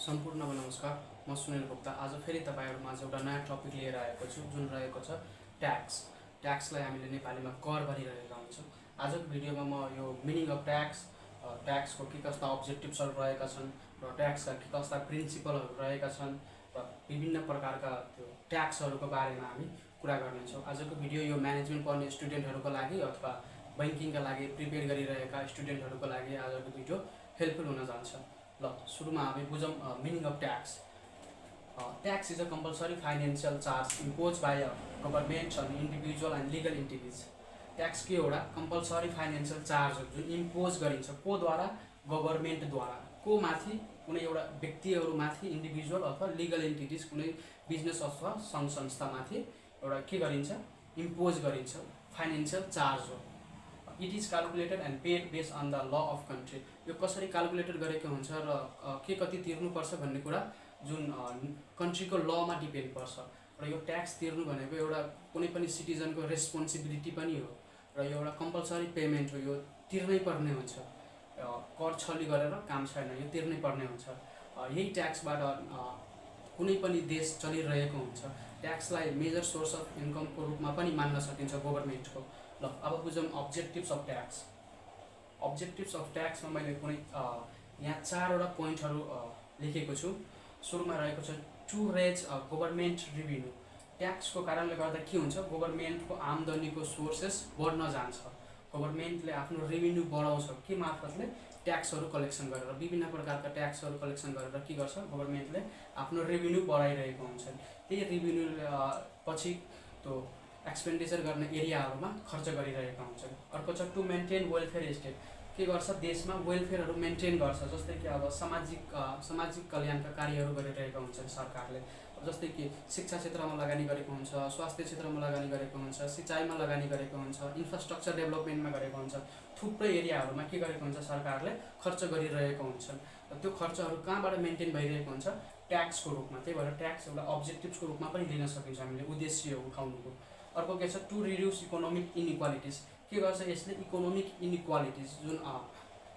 सम्पूर्णमा नमस्कार। म सुनिल गुप्ता आज फेरि तपाईहरुमाझ एउटा नयाँ टपिक लिएर आएको छु जुन रहेको छ ट्याक्स। ट्याक्सलाई हामीले नेपालीमा कर भनिरहेका हुन्छौँ। आजको भिडियोमा म यो मिनिङ अफ ट्याक्स, ट्याक्सको के कस्ता अब्जेक्टिभ्सहरु रहेका छन् र ट्याक्सका के कस्ता प्रिन्सिपलहरु रहेका छन् र विभिन्न प्रकारका त्यो ट्याक्सहरुको बारेमा हामी कुरा गर्नेछौँ। आजको भिडियो यो म्यानेजमेन्ट पढ्ने स्टुडेन्टहरुको लागि अथवा बैंकिङका लागि प्रिपेयर गरिरहेका स्टुडेन्टहरुको लागि आजको भिडियो हेल्पफुल हुन जान्छ। ल सुरुमा हामी बुझौँ meaning of tax. Tax is a compulsory financial charge imposed by a government on individual and legal entities. Tax के एउटा compulsory financial charge हो जुन इम्पोज गरिन्छ को द्वारा, गभर्नमेन्ट द्वारा, को माथि, कुनै एउटा व्यक्तिहरु माथि, इन्डिभिजुअल अथवा लिगल एन्टिटीज कुनै बिजनेस अथवा संघ संस्था माथि एउटा के गरिन्छ, इम्पोज गरिन्छ, फाइनान्शियल चार्ज हो। It is calculated and paid based on the law of country. यो कसरी क्याल्कुलेटेड गरेको हुन्छ र के कति तिर्नु पर्छ भन्ने कुरा जुन कन्ट्रीको लमा डिपेन्ड पर्छ र यो ट्याक्स तिर्नु भनेको एउटा कुनै पनि सिटिजनको रेस्पोन्सिबिलिटी पनि हो र यो एउटा कम्पलसरी पेमेन्ट हो। यो तिर्नै पर्ने हुन्छ। कर छली गरेर काम छैन, यो तिर्नै पर्ने हुन्छ। यही ट्याक्सबाट कुनै पनि देश चलिरहेको हुन्छ। ट्याक्सलाई मेजर सोर्स अफ इन्कमको रूपमा पनि मान्न सकिन्छ गभर्नमेन्टको। ल अब बुझौँ objectives of tax. Objectives of ट्याक्समा मैले कुनै यहाँ चारवटा पोइन्टहरु लेखेको छु। सुरुमा रहेको छ टु रेज गभर्नमेन्ट रेभिन्यू। ट्याक्सको कारणले गर्दा के हुन्छ, गभर्नमेन्टको आम्दानीको सोर्सेस बढ्न जान्छ। गभर्नमेन्टले आफ्नो रेभिन्यू बढाउँछ के मार्फतले, ट्याक्सहरु कलेक्सन गरेर, विभिन्न प्रकारका ट्याक्सहरु कलेक्सन गरेर के गर्छ, गभर्नमेन्टले आफ्नो रेभिन्यू बढाइरहेको हुन्छ। त्यही रेभिन्यू पछि त्यो एक्सपेन्डिचर गर्ने एरियाहरुमा खर्च गरिरहेका हुन्छन्। अर्को छ टु मेन्टेन वेलफेयर स्टेट। के गर्छ, देशमा वेलफेयरहरु मेन्टेन गर्छ। जस्तै कि अब सामाजिक कल्याणका कार्यहरु गरिरहेका हुन्छन् सरकारले। जस्तै कि शिक्षा क्षेत्रमा लगानी गरेको हुन्छ, स्वास्थ्य क्षेत्रमा लगानी गरेको हुन्छ, सिंचाइमा लगानी गरेको हुन्छ, इन्फ्रास्ट्रक्चर डेभलपमेन्टमा गरेको हुन्छ। थुप्रै एरियाहरुमा के गरेको हुन्छ, सरकारले खर्च गरिरहेको हुन्छ र त्यो खर्चहरु कहाँबाट मेन्टेन भइरहेको हुन्छ, ट्याक्सको रूपमा। त्यही भएर ट्याक्स एउटा अब्जेक्टिभ्सको रूपमा पनि लिन सकिन्छ हामीले, उद्देश्य उठाउनुको। अर्को के छ टु रिड्युस इकोनोमिक इनइक्वालिटिज। के गर्छ यसले, इकोनोमिक इनइक्वालिटिज जुन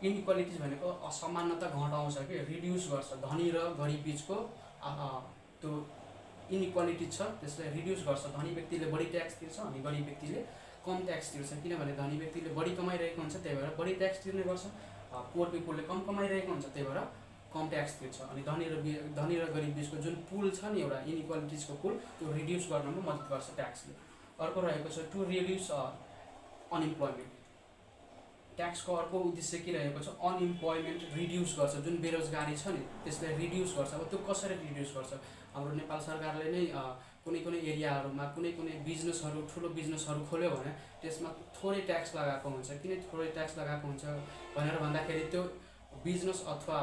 इनइक्वालिटिज भनेको असमानता घटाउँछ के, रिड्युस गर्छ। धनी र गरिब बीचको त्यो इनइक्वालिटी छ त्यसलाई रिड्युस गर्छ। धनी व्यक्तिले बढी ट्याक्स तिर्छ अनि गरिब व्यक्तिले कम ट्याक्स तिर्छ। किनभने धनी व्यक्तिले बढी कमाइरहेको हुन्छ त्यही भएर बढी ट्याक्स तिर्ने गर्छ। पोर पिपुलले कम कमाइरहेको हुन्छ त्यही भएर कम ट्याक्स तिर्छ। अनि धनी र गरिब बीचको जुन पुल छ नि एउटा इनइक्वालिटिजको पुल, त्यो रिड्युस गर्नमा मद्दत गर्छ ट्याक्सले। अर्को रहेको छ टु रिड्युस अनइम्प्लोइमेन्ट। ट्याक्सको अर्को उद्देश्य के रहेको छ, अनइम्प्लोइमेन्ट रिड्युस गर्छ। जुन बेरोजगारी छ नि त्यसलाई रिड्युस गर्छ। अब त्यो कसरी रिड्युस गर्छ, हाम्रो नेपाल सरकारले नै कुनै कुनै एरियाहरुमा कुनै कुनै बिजनेसहरु, ठुलो बिजनेसहरु खोल्यो भने त्यसमा थोरै ट्याक्स लगाएको हुन्छ। किन थोरै ट्याक्स लगाएको हुन्छ भनेर भन्दाखेरि त्यो बिजनेस अथवा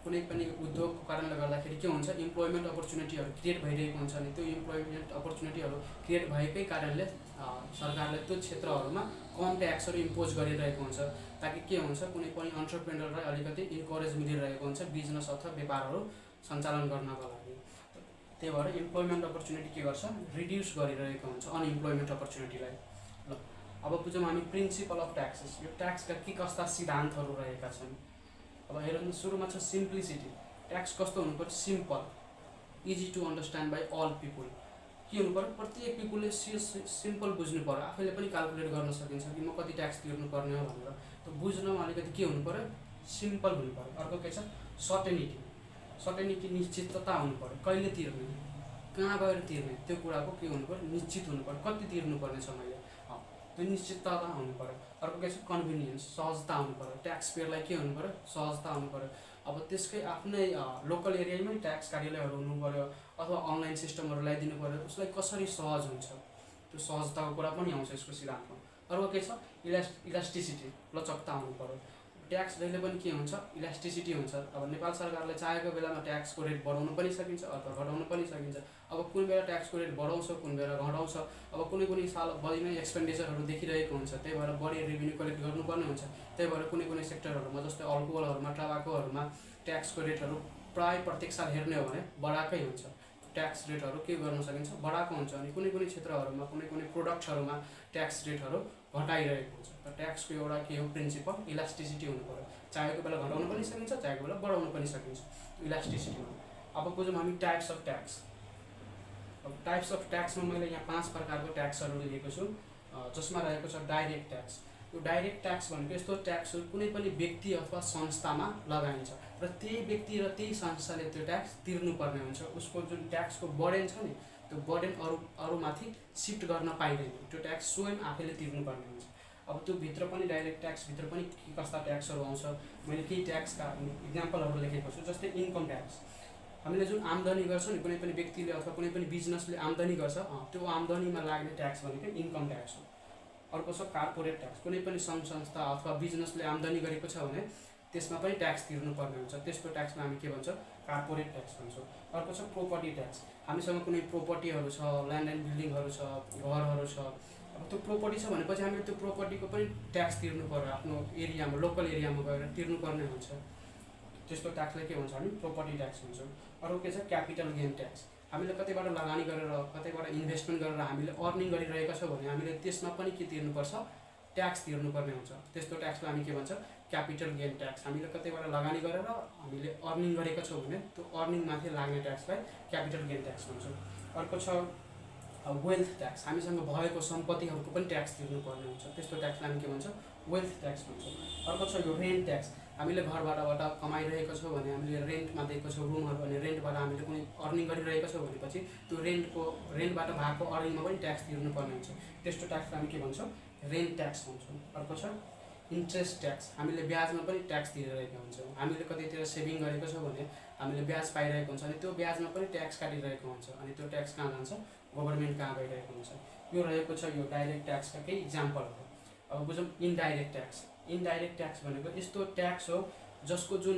कुनै पनि उद्योगको कारणले गर्दाखेरि के हुन्छ, इम्प्लोइमेन्ट अपर्च्युनिटीहरु क्रिएट भइरहेको हुन्छ। अनि त्यो इम्प्लोइमेन्ट अपर्च्युनिटीहरु क्रिएट भएकै कारणले सरकारले त्यो क्षेत्रहरुमा कम ट्याक्सहरु इम्पोज गरिरहेको हुन्छ ताकि के हुन्छ, कुनै पनि एन्टरप्रेन्योरलाई अलिकति इन्करेज मिलिरहेको हुन्छ बिजनेस अथवा व्यापारहरु सञ्चालन गर्नको लागि। त्यही भएर इम्प्लोइमेन्ट अपर्च्युनिटी के गर्छ, रिड्युस गरिरहेको हुन्छ अनइम्प्लोइमेन्ट अपर्च्युनिटीलाई। ल अब बुझौँ हामी प्रिन्सिपल अफ ट्याक्सेस। यो ट्याक्सका के कस्ता सिद्धान्तहरु रहेका छन्। अब हेर्नु सुरुमा छ सिम्प्लिसिटी। ट्याक्स कस्तो हुनुपर्छ, simple, easy to understand by all people. के हुनुपर्यो, प्रत्येक पिपुलले सिम्पल बुझ्नु पर्यो। आफैले पनि क्याल्कुलेट गर्न सकिन्छ कि म कति ट्याक्स तिर्नु पर्ने हो भनेर। त्यो बुझ्नमा अलिकति के हुनुपर्यो, सिम्पल हुनुपर्यो। अर्को के छ सर्टेनिटी। सर्टेनिटी निश्चितता हुनुपर्यो। कहिले तिर्ने, कहाँ गएर तिर्ने त्यो कुराको के हुनुपर्यो, निश्चित हुनुपर्यो। कति तिर्नु पर्ने छ मैले, त्यो निश्चितता हुनुपर्यो। अर्को के छ कन्भिनियन्स, सहजता हुनुपर्यो। ट्याक्स पेयरलाई के हुनुपर्यो, सहजता हुनुपर्यो। अब त्यसकै आफ्नै लोकल एरियामै ट्याक्स कार्यालयहरु हुनुपर्यो अथवा अनलाइन सिस्टमहरु ल्याइदिनु पर्यो। उसलाई कसरी सहज हुन्छ, त्यो सहजताको कुरा पनि आउँछ यसको सिद्धान्तमा। अर्को के छ इलास्टिसिटी, लचकता हुनुपर्यो। ट्याक्स जहिले पनि के हुन्छ, इलास्टिसिटी हुन्छ। अब नेपाल सरकारले चाहेको बेलामा ट्याक्सको रेट बढाउन पनि सकिन्छ अथवा घटाउन पनि सकिन्छ। अब कुन बेला ट्याक्सको रेट बढाउँछ, कुन बेला घटाउँछ। अब कुनै साल बढी नै एक्सपेन्डिचरहरु देखिरहेको हुन्छ, त्यही भएर बढी रेभिन्यू कलेक्ट गर्नुपर्ने हुन्छ। त्यही भएर कुनै सेक्टरहरुमा जस्तै अल्कोहलहरुमा, टबाकोहरुमा ट्याक्सको रेटहरु प्राय प्रत्येक साल हेर्ने हो भने बढाकै हुन्छ। ट्याक्स रेटहरु के गर्न सकिन्छ, बढाएको हुन्छ। अनि कुनै क्षेत्रहरुमा कुनै प्रोडक्टहरुमा ट्याक्स रेटहरु घटाइरहेको हुन्छ। र ट्याक्सको एउटा के हो प्रिन्सिपल, इलास्टिसिटी हुनुपर्यो। चाहेको बेला घटाउन पनि सकिन्छ, चाहेको बेला बढाउन पनि सकिन्छ। इलास्टिसिटी अब बुझौँ हामी टाइप्स अफ ट्याक्स। अब टाइप्स अफ ट्याक्समा मैले यहाँ 5 प्रकारको ट्याक्सहरू लिएको छु, जसमा रहेको छ डाइरेक्ट ट्याक्स। यो डाइरेक्ट ट्याक्स भनेको यस्तो ट्याक्सहरू कुनै पनि व्यक्ति अथवा संस्थामा लगाइन्छ र त्यही व्यक्ति र त्यही संस्थाले त्यो ट्याक्स तिर्नुपर्ने हुन्छ। उसको जुन ट्याक्सको बर्डन छ नि, त्यो बर्डन अरूमाथि सिफ्ट गर्न पाइँदैन, त्यो ट्याक्स स्वयं आफैले तिर्नुपर्ने हुन्छ। अब त्यो भित्र पनि डाइरेक्ट ट्याक्सभित्र पनि कस्ता ट्याक्सहरू आउँछ, मैले केही ट्याक्सका इक्जाम्पलहरू लेखेको छु। जस्तै इन्कम ट्याक्स, हामीले जुन आम्दानी गर्छ नि, कुनै पनि व्यक्तिले अथवा कुनै पनि बिजनेसले आम्दानी गर्छ, त्यो आम्दानीमा लाग्ने ट्याक्स भनेको इन्कम ट्याक्स हो। अर्को छ कार्पोरेट ट्याक्स, कुनै पनि सङ्घ संस्था अथवा बिजनेसले आम्दानी गरेको छ भने त्यसमा पनि ट्याक्स तिर्नुपर्ने हुन्छ, त्यस्तो ट्याक्समा हामी के भन्छ, कार्पोरेट ट्याक्स भन्छौँ। अर्को छ प्रोपर्टी ट्याक्स, हामीसँग कुनै प्रोपर्टीहरू छ, ल्यान्ड एन्ड बिल्डिङहरू छ, घरहरू छ। अब त्यो प्रोपर्टी छ भनेपछि हामीले त्यो प्रोपर्टीको पनि ट्याक्स तिर्नु पर्यो, आफ्नो एरियामा लोकल एरियामा गएर तिर्नुपर्ने हुन्छ। त्यस्तो ट्याक्सलाई के भन्छ, हामी प्रोपर्टी ट्याक्स भन्छौँ। अर्को के छ, क्यापिटल गेन ट्याक्स, हामीले कतैबाट लगानी गरेर कतैबाट इन्भेस्टमेन्ट गरेर हामीले अर्निङ गरिरहेका छौँ भने हामीले त्यसमा पनि के तिर्नुपर्छ, ट्याक्स तिर्नुपर्ने हुन्छ। त्यस्तो ट्याक्सलाई हामी के भन्छ, क्यापिटल गेन ट्याक्स। हामीले कतैबाट लगानी गरेर हामीले अर्निङ गरेका छौँ भने त्यो अर्निङमाथि लाग्ने ट्याक्सलाई क्यापिटल गेन ट्याक्स भन्छौँ। अर्को छ वेल्थ ट्याक्स, हामीसँग भएको सम्पत्तिहरूको पनि ट्याक्स तिर्नुपर्ने हुन्छ, त्यस्तो ट्याक्सलाई हामी के भन्छ, वेल्थ ट्याक्स भन्छौँ। अर्को छ यो रेन्ट ट्याक्स, हामीले घरबाट कमाइरहेको छौँ भने हामीले रेन्टमा दिएको छौँ रुमहरू भने रेन्टबाट हामीले कुनै अर्निङ गरिरहेको छौँ भनेपछि त्यो रेन्टबाट भएको अर्निङमा पनि ट्याक्स तिर्नुपर्ने हुन्छ, त्यस्तो ट्याक्सलाई हामी के भन्छौँ, रेन्ट ट्याक्स भन्छौँ। अर्को छ इन्ट्रेस्ट ट्याक्स, हामीले ब्याजमा पनि ट्याक्स तिरिरहेका हुन्छौँ। हामीले कतैतिर सेभिङ गरेको छौँ भने हामीले ब्याज पाइरहेको हुन्छ अनि त्यो ब्याजमा पनि ट्याक्स काटिरहेको हुन्छ, अनि त्यो ट्याक्स कहाँ जान्छ, गभर्मेन्ट कहाँ गइरहेको हुन्छ। यो रहेको छ यो डाइरेक्ट ट्याक्सका केही इक्जाम्पलहरू। अब बुझौँ इनडाइरेक्ट ट्याक्स। इनडाइरेक्ट ट्याक्स भनेको यस्तो ट्याक्स हो जसको जुन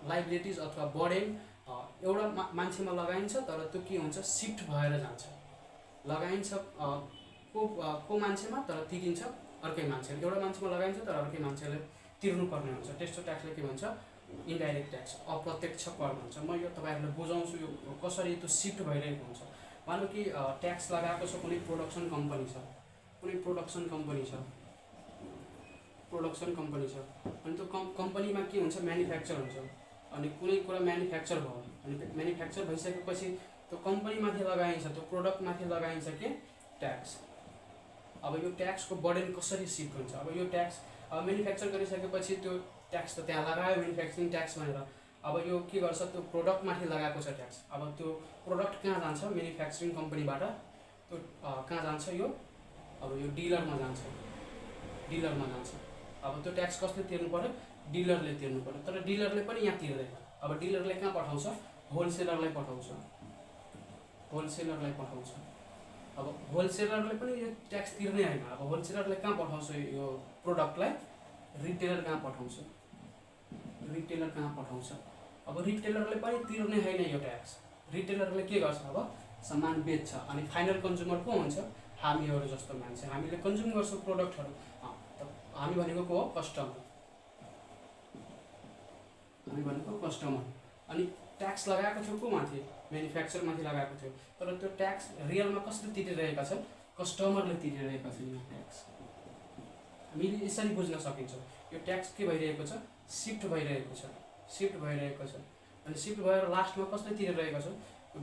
लाइबिलिटिज अथवा बर्डन एउटा मान्छेमा लगाइन्छ तर त्यो के हुन्छ, सिफ्ट भएर जान्छ, लगाइन्छ को मान्छेमा तर तिरिन्छ अर्कै मान्छेले, एउटा मान्छेमा लगाइन्छ तर अर्कै मान्छेले तिर्नुपर्ने हुन्छ, त्यस्तो ट्याक्सले के भन्छ, इनडाइरेक्ट ट्याक्स, अप्रत्यक्ष कर भन्छ। म यो तपाईँहरूलाई बुझाउँछु यो कसरी त्यो सिफ्ट भइरहेको हुन्छ। मानौँ कि ट्याक्स लगाएको छ कुनै प्रोडक्सन कम्पनी छ, अनि त्यो कम्पनीमा के हुन्छ, म्यानुफ्याक्चर हुन्छ, अनि कुनै कुरा म्यानुफ्याक्चर भयो अनि म्यानुफ्याक्चर भइसकेपछि त्यो कम्पनीमाथि लगाइन्छ, त्यो प्रोडक्टमाथि लगाइन्छ के, ट्याक्स। अब यो ट्याक्सको बर्डन कसरी सिफ्ट हुन्छ, अब यो ट्याक्स म्यानुफ्याक्चर गरिसकेपछि त्यो ट्याक्स त त्यहाँ लगायो म्यानुफ्याक्चरिङ ट्याक्स भनेर, अब यो के गर्छ, त्यो प्रोडक्टमाथि लगाएको छ ट्याक्स। अब त्यो प्रोडक्ट कहाँ जान्छ, म्यानुफ्याक्चरिङ कम्पनीबाट त्यो कहाँ जान्छ, यो अब यो डिलरमा जान्छ। अब त्यो ट्याक्स कसले तिर्नु पर्यो, डिलरले तिर्नु पर्यो, तर डिलरले पनि यहाँ तिर्दैन। अब डिलरले कहाँ पठाउँछ, होलसेलरलाई पठाउँछ। अब होलसेलरले पनि यो ट्याक्स तिर्ने होइन, अब होलसेलरले कहाँ पठाउँछ यो प्रोडक्टलाई, रिटेलर कहाँ पठाउँछ। अब रिटेलरले पनि तिर्ने होइन यो ट्याक्स, रिटेलरले के गर्छ, अब सामान बेच्छ, अनि फाइनल कन्ज्युमर को हुन्छ, हामीहरू जस्तो मान्छे, हामीले कन्ज्युम गर्छौँ प्रोडक्टहरू, हामी भनेको को हो, कस्टमर। अनि ट्याक्स लगाएको थियो को माथि, म्यानुफ्याक्चरमाथि लगाएको थियो, तर त्यो ट्याक्स रियलमा कसले तिरिरहेका छन्, कस्टमरले तिरिरहेका छन् यो ट्याक्स। हामीले यसरी बुझ्न सकिन्छ यो ट्याक्स के भइरहेको छ, सिफ्ट भइरहेको छ। अनि सिफ्ट भएर लास्टमा कसले तिरिरहेको छ,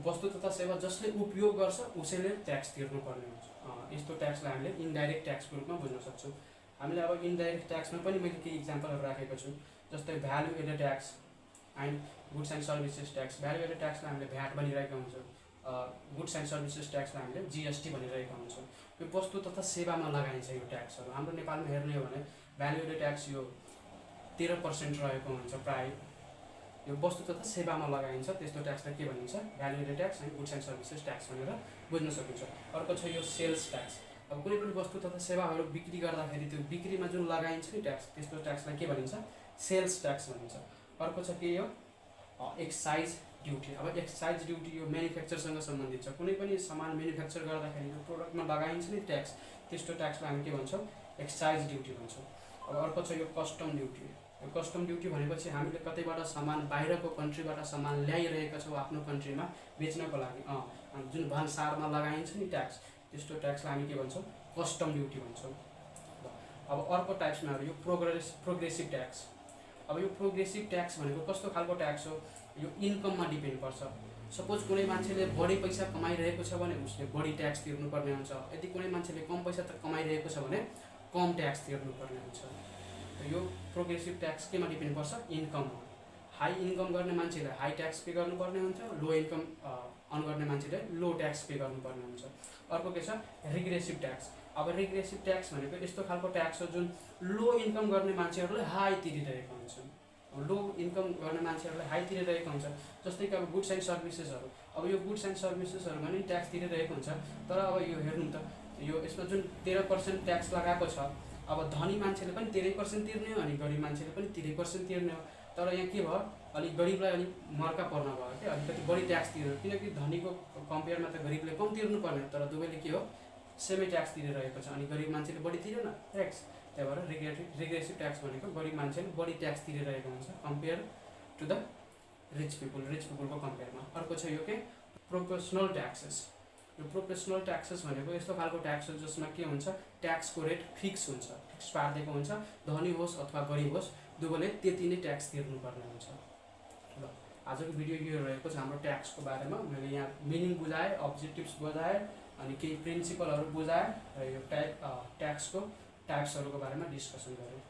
वस्तु तथा सेवा जसले उपयोग गर्छ उसैले ट्याक्स तिर्नुपर्ने हुन्छ। यस्तो ट्याक्सलाई हामीले इनडाइरेक्ट ट्याक्सको रूपमा बुझ्न सक्छौँ। हामीले अब इनडाइरेक्ट ट्याक्समा पनि मैले केही इक्जाम्पलहरू राखेको छु, जस्तै value added tax and goods and services tax. Value added ट्याक्सलाई हामीले भ्याट भनिरहेका हुन्छौँ, गुड्स एन्ड सर्भिसेस ट्याक्सलाई हामीले जिएसटी भनिरहेका हुन्छौँ। यो वस्तु तथा सेवामा लगाइन्छ यो ट्याक्सहरू। हाम्रो नेपालमा हेर्ने हो भने भ्यालु एडेड ट्याक्स यो 13% रहेको हुन्छ प्रायः, यो वस्तु तथा सेवामा लगाइन्छ, त्यस्तो ट्याक्सलाई के भनिन्छ, value added tax and goods and services tax भनेर बुझ्न सकिन्छ। अर्को छ यो सेल्स ट्याक्स। अब कुनै पनि वस्तु तथा सेवाहरू बिक्री गर्दाखेरि त्यो बिक्रीमा जुन लगाइन्छ नि ट्याक्स, त्यस्तो ट्याक्सलाई के भनिन्छ, सेल्स ट्याक्स भनिन्छ। अर्को छ के यो एक्साइज ड्युटी। अब एक्साइज ड्युटी यो म्यानुफ्याक्चरसँग सम्बन्धित छ, कुनै पनि सामान म्यानुफ्याक्चर गर्दाखेरि यो प्रोडक्टमा लगाइन्छ नि ट्याक्स, त्यस्तो ट्याक्सलाई हामी के भन्छौँ, एक्साइज ड्युटी भन्छौँ। अब अर्को छ यो कस्टम ड्युटी। यो कस्टम ड्युटी भनेपछि हामीले कतैबाट सामान बाहिरको कन्ट्रीबाट सामान ल्याइरहेका छौँ आफ्नो कन्ट्रीमा बेच्नको लागि, जुन भन्सारमा लगाइन्छ नि ट्याक्स, त्यस्तो ट्याक्सलाई हामी के भन्छौँ, कस्टम ड्युटी भन्छौँ। अब अर्को टाइप्समा यो प्रोग्रेसिभ ट्याक्स। अब यो प्रोग्रेसिभ ट्याक्स भनेको कस्तो खालको ट्याक्स हो, यो इन्कममा डिपेन्ड पर्छ। सपोज कुनै मान्छेले बढी पैसा कमाइरहेको छ भने उसले बढी ट्याक्स तिर्नुपर्ने हुन्छ, यदि कुनै मान्छेले कम पैसा कमाइरहेको छ भने कम ट्याक्स तिर्नुपर्ने हुन्छ। यो प्रोग्रेसिभ ट्याक्स केमा डिपेन्ड पर्छ? इन्कममा। हाई इन्कम गर्ने मान्छेले हाई ट्याक्स पे गर्नुपर्ने हुन्छ, लो इन्कम अर्न गर्ने मान्छेले लो ट्याक्स पे गर्नुपर्ने हुन्छ। अर्को के छ? Regressive tax. अब रिग्रेसिभ ट्याक्स भनेको यस्तो खालको ट्याक्स हो जुन लो इन्कम गर्ने मान्छेहरूले हाई तिरिरहेका हुन्छन्। लो इन्कम गर्ने मान्छेहरूले हाई तिरिरहेको हुन्छ, जस्तै कि अब गुड्स एन्ड सर्भिसेसहरू। अब यो गुड्स एन्ड सर्भिसेसहरूमा नि ट्याक्स तिरिरहेको हुन्छ, तर अब यो हेर्नु त, यो यसमा जुन 13% ट्याक्स लगाएको छ, अब धनी मान्छेले पनि 13% तिर्ने हो अनि गरिब मान्छेले पनि 13% तिर्ने हो। तर यहाँ के भयो, अलिक गरिबलाई अलिक मर्का पर्न भयो क्या, अलिकति बढी ट्याक्स तिर्नु, किनकि धनीको कम्पेयरमा त गरिबले कम तिर्नुपर्ने, तर दुवैले के हो, सेमै ट्याक्स तिरिरहेको छ अनि गरिब मान्छेले बढी तिरेन ट्याक्स। त्यही भएर रिग्रेसिभ ट्याक्स भनेको गरिब मान्छेले बढी ट्याक्स तिरिरहेको हुन्छ कम्पेयर टु द रिच पिपुलको कम्पेयरमा। अर्को छ यो के? Proportional taxes. यो प्रोपोर्सनल ट्याक्सेस भनेको यस्तो खालको ट्याक्स हो जसमा के हुन्छ, ट्याक्सको रेट फिक्स हुन्छ, फिक्स पारिदिएको हुन्छ, धनी होस् अथवा गरिब होस् दुवैले त्यति नै ट्याक्स तिर्नुपर्ने हुन्छ। ल आजको भिडियो यो रहेको छ हाम्रो ट्याक्सको बारेमा। मैले यहाँ मिनिङ बुझाएँ, अब्जेक्टिभ्स बुझाएँ अनि केही प्रिन्सिपलहरू बुझाएँ र यो ट्याक्सको टाइप्सहरूको बारेमा डिस्कसन गरेँ।